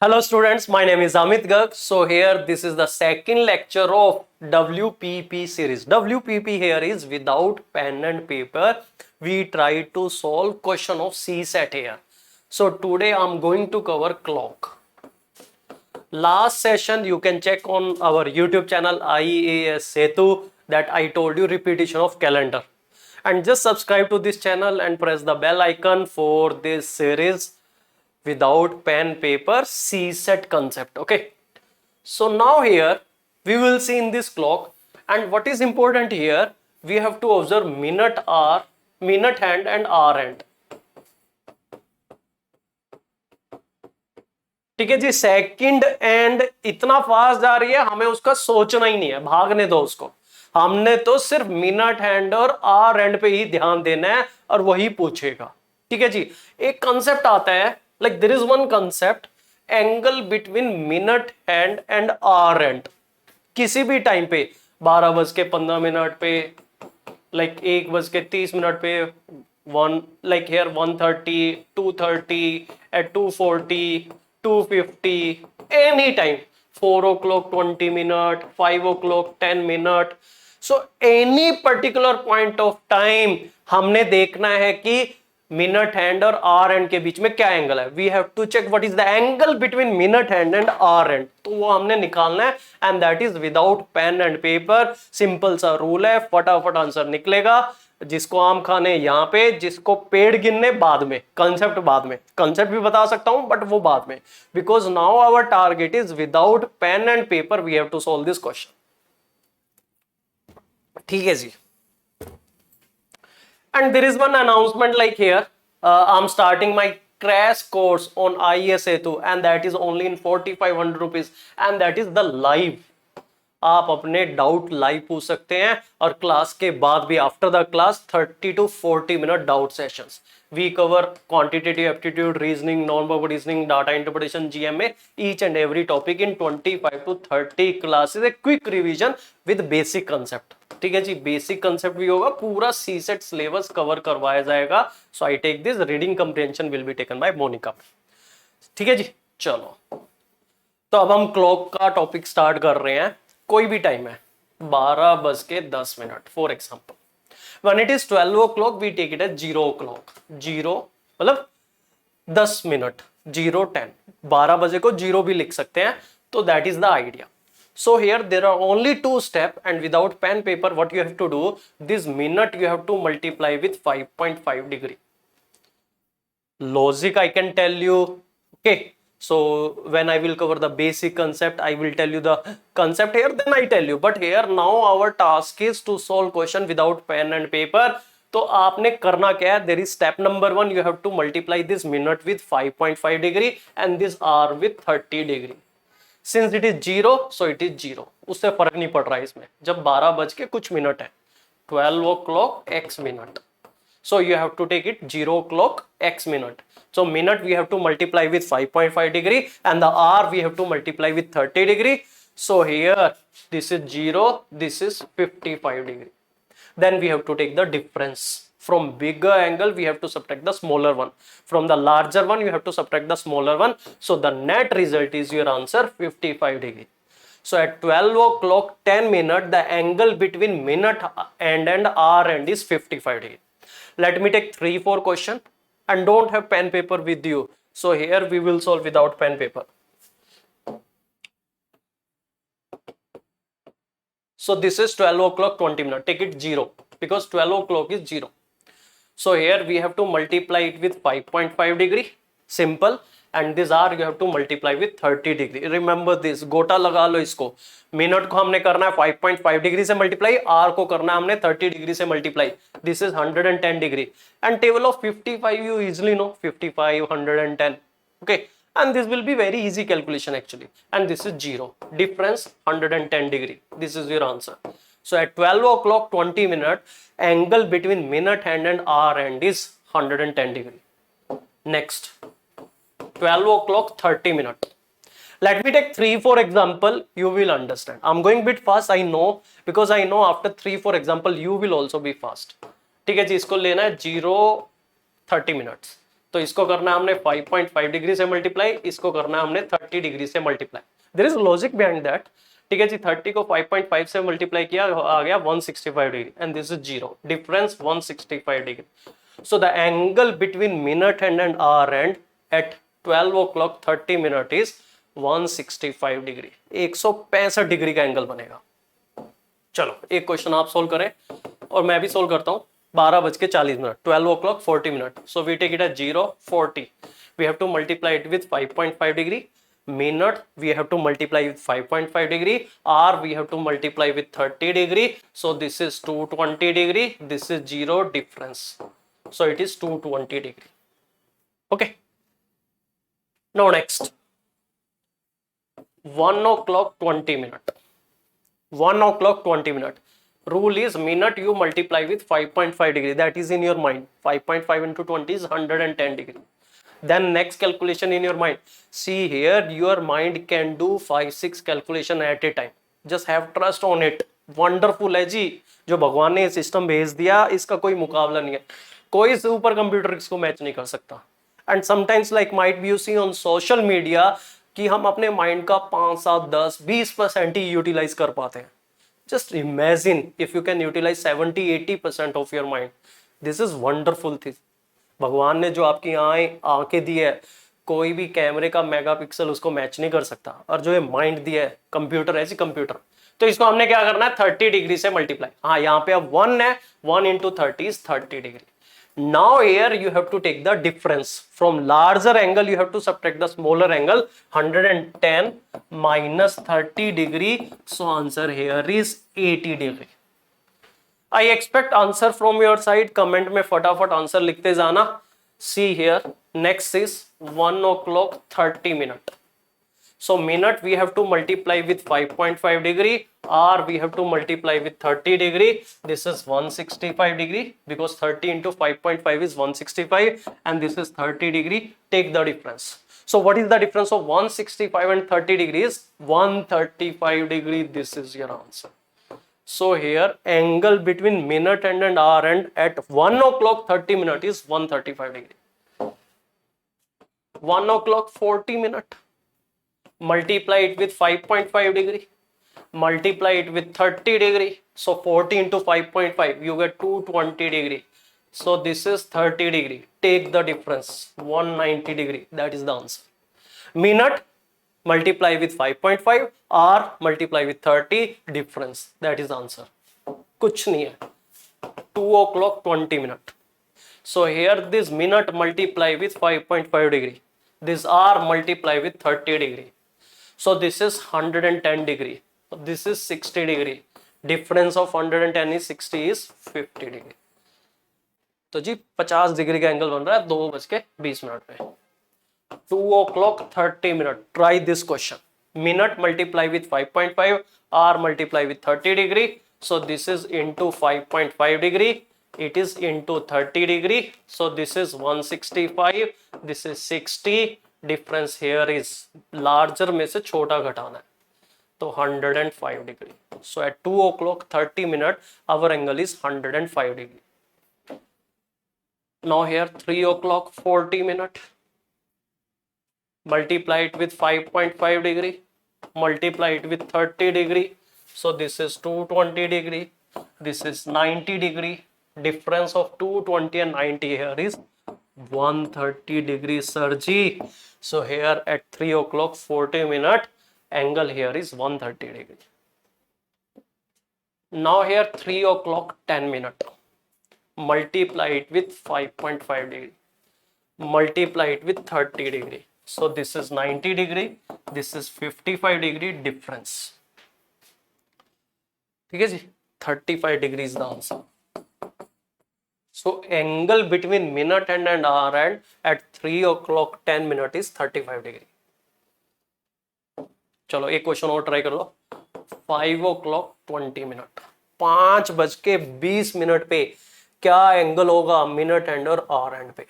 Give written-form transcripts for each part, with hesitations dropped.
Hello students, my name is Amit Garg. So here this is the second lecture of WPP series. WPP here is without pen and paper. We try to solve question of CSAT here. So today I'm going to cover clock. Last session you can check on our YouTube channel IAS SETU that I told you repetition of calendar. And just subscribe to this channel and press the bell icon for this series without pen paper CSAT concept. Okay, so now here we will see in this clock, and what is important here, we have to observe minute hour, minute hand and hour hand. ठीक है जी, second and इतना fast जा रही है, हमें उसका सोचना ही नहीं है, भागने दो उसको। हमने तो सिर्फ मिनट हैंड और आर एंड पे ही ध्यान देना है और वही पूछेगा। ठीक है जी, एक कंसेप्ट आता है, like there is one concept, angle between minute hand and hour hand. किसी भी टाइम पे 12:15 पे, like 1:30 पे, 1 like here 1:30, 2:30, at 2:40, 2:50, any time, 4 o'clock 20 minutes, 5 o'clock 10 minutes. So any particular point of time हमने देखना है कि मिनट हैंड और आर हैंड के बीच में क्या एंगल है। We have to check what is the angle between minute hand and hour hand, तो वो हमने निकालना है, and that is without pen and paper. Simple सा रूल है, फटाफट आंसर निकलेगा। जिसको आम खाने यहाँ पे, जिसको पेड़ गिनने बाद में, कंसेप्ट बाद में, कंसेप्ट भी बता सकता हूं बट वो बाद में, because now our target is without pen and paper we have to solve this question. ठीक है जी, and there is one announcement like here, I'm starting my crash course on ISA2 and that is only in 4500 rupees and that is the live. आप अपने doubt live पूछ सकते हैं और class के बाद भी after the class 30 to 40 minute doubt sessions. We cover quantitative aptitude, reasoning, non verbal reasoning, data interpretation, GMA, each and every topic in 25 to 30 classes, a quick revision with basic concept. ठीक है जी, basic concept भी होगा, पूरा CSAT syllabus cover करवाया जाएगा। So I take this, reading comprehension will be taken by Monica. ठीक है जी, चलो तो अब हम क्लॉक का टॉपिक स्टार्ट कर रहे हैं। कोई भी टाइम है, 12:10 for example, when it is 12 o'clock we take it as 0 o'clock, 0 मतलब 10 मिनट, 0:10, 12 बजे को 0 भी लिख सकते हैं, तो that is the idea. So here there are only two steps, and without pen paper what you have to do, this minute you have to multiply with 5.5 degree. Logic I can tell you, okay, so when I will cover the basic concept I will tell you the concept here, then I tell you, but here now our task is to solve question without pen and paper. तो आपने करना क्या है, there is step number 1, you have to multiply this minute with 5.5 degree and this hour with 30 degree. Since it is 0, so it is 0, उससे फर्क नहीं पड़ रहा है इसमें। जब 12 बज के कुछ मिनट है, 12 o'clock x minute, so you have to take it 0 o'clock x minute. So minute we have to multiply with 5.5 degree and the hour we have to multiply with 30 degree. So here this is 0, this is 55 degree. Then we have to take the difference. From bigger angle we have to subtract the smaller one, from the larger one you have to subtract the smaller one, so the net result is your answer 55 degree. So at 12 o'clock 10 minute the angle between minute end and hour end is 55 degree. Let me take 3-4 question, and don't have pen paper with you, so here we will solve without pen paper. So this is 12 o'clock 20 minute, take it 0 because 12 o'clock is 0. So here we have to multiply it with 5.5 degree, simple, and this hour you have to multiply with 30 degree. Remember this, गोटा लगा लो इसको। Minute को हमने करना है 5.5 degree से multiply, are को करना है हमने 30 डिग्री से multiply, this is 110 degree, and table of 55 you easily know, 55, 110, okay, and this will be very easy calculation actually, and this is 0, difference 110 degree, this is your answer. So at 12 o'clock 20 minute, angle between minute hand and hour hand is 110 degree. Next, 12 o'clock 30 minute. Let me take 3-4 example, you will understand. I'm going bit fast, I know, because I know after 3-4 example you will also be fast. ठीक है जी, इसको लेना है 0 30 minutes, तो इसको करना है हमने 5.5 डिग्री से मल्टीप्लाई, इसको करना है हमने 30 डिग्री से multiply. There is logic behind that. ठीक है जी, 30 को 5.5 से मल्टीप्लाई किया, आ गया 165 degree and this is zero, difference 165 degree. So the angle between minute hand and hour hand at 12 o'clock 30 minute is 165 degree, 165 degree का एंगल बनेगा। चलो एक क्वेश्चन आप सोल्व करें और मैं भी सोल्व करता हूं। 12:40, 12 o'clock 40 minute, so we take it as 0 40, we have to multiply it with 5.5 degree, minute we have to multiply with 5.5 degree, hour we have to multiply with 30 degree, so this is 220 degree, this is 0 difference, so it is 220 degree. Okay, now next 1 o'clock 20 minute, 1 o'clock 20 minute. Rule is minute you multiply with 5.5 degree, that is in your mind. 5.5 into 20 is 110 degree. Then next calculation in your mind. See here, your mind can do 5-6 calculation at a time. Just have trust on it. Wonderful है जी, जो भगवान ने system भेज दिया इसका कोई मुकाबला नहीं है, कोई सुपर कंप्यूटर इसको मैच नहीं कर सकता। And sometimes like might be you see on social media कि हम अपने माइंड का 5, 7, 10, 20% ही यूटिलाइज कर पाते हैं। Just imagine if you can utilize 70-80% of your mind. This is wonderful thing. भगवान ने जो आपकी आंखें दी है, कोई भी कैमरे का मेगापिक्सल उसको मैच नहीं कर सकता। और जो ये माइंड दिया है, कंप्यूटर ऐसी कंप्यूटर, तो इसको हमने क्या करना है 30 डिग्री से मल्टीप्लाई। हाँ, यहाँ पे अब 1 है, 1 into 30 is 30 degree. Now here you have to take the difference from larger angle, you have to subtract the smaller angle, 110 minus 30 degree, so answer here is 80 degree. I expect answer from your side, comment में फटाफट answer लिखते जाना। See here, next is 1 o'clock 30 minute. So minute we have to multiply with 5.5 degree, or we have to multiply with 30 degree. This is 165 degree because 30 into 5.5 is 165 and this is 30 degree. Take the difference. So what is the difference of 165 and 30 degrees? 135 degree. This is your answer. So here angle between minute and hour end at 1 o'clock 30 minute is 135 degree. 1 o'clock 40 minute. Multiply it with 5.5 degree, multiply it with 30 degree, so 40 into 5.5 you get 220 degree, so this is 30 degree. Take the difference, 190 degree. That is the answer. Minute multiply with 5.5, hour multiply with 30, difference, that is the answer. कुछ नहीं है। 2 o'clock 20 minute, so here this minute multiply with 5.5 degree, this hour multiply with 30 degree, so this is 110 degree, this is 60 degree, difference of 110 is 60 is 50 degree. तो जी 50 degree का angle बन रहा है 2:20 पे। 2 o'clock 30 minute. Try this question. Minute multiply with 5.5, hour multiply with 30 degree, so this is into 5.5 degree, it is into 30 degree, so this is 165, this is 60, difference here is larger में से छोटा घटाना है, तो 105 degree. So at 2 o'clock 30 minute our angle is 105 degree. Now here 3 o'clock 40 minute, multiply it with 5.5 degree, multiply it with 30 degree, so this is 220 degree, this is 90 degree, difference of 220 and 90 here is 130 degree, sir ji. So here at 3 o'clock 40 minute angle here is 130 degree. Now here 3 o'clock 10 minute, multiply it with 5.5 degree, multiply it with 30 degree, so this is 90 degree, this is 55 degree, difference. ठीक है जी, 35 degree is the answer. So angle between minute and hour and at 3 o'clock 10 minute is 35 degree. चलो एक question और try कर लो। 5 o'clock 20 minute, 5:20 पे क्या angle होगा minute and और आवर एंड पे?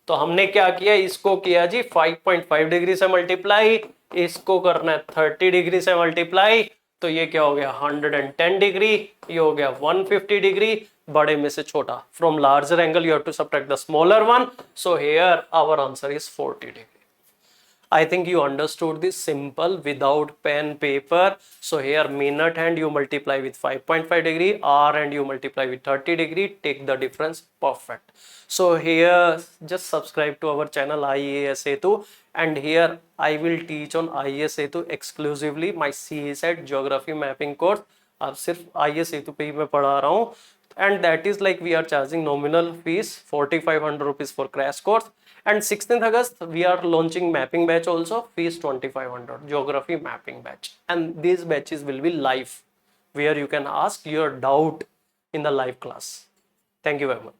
तो हमने क्या किया, इसको किया जी 5.5 डिग्री से मल्टीप्लाई, इसको करना है 30 डिग्री से मल्टीप्लाई, तो ये क्या हो गया 110 डिग्री, ये हो गया 150 डिग्री, बड़े में से छोटा, from larger angle you have to subtract the smaller one. So here our answer is 40 degree. I think you understood this simple without pen paper. So here minute hand you multiply with 5.5 degree, R and you multiply with 30 degree, take the difference, perfect. So here just subscribe to our channel IAS SETU, and here I will teach on IAS SETU exclusively my CSAT geography mapping course. अब सिर्फ IAS SETU पे ही मैं पढ़ा रहा हूँ, and that is like we are charging nominal fees 4,500 rupees for crash course, and 16th August we are launching mapping batch also, fees 2,500 geography mapping batch, and these batches will be live where you can ask your doubt in the live class. Thank you very much.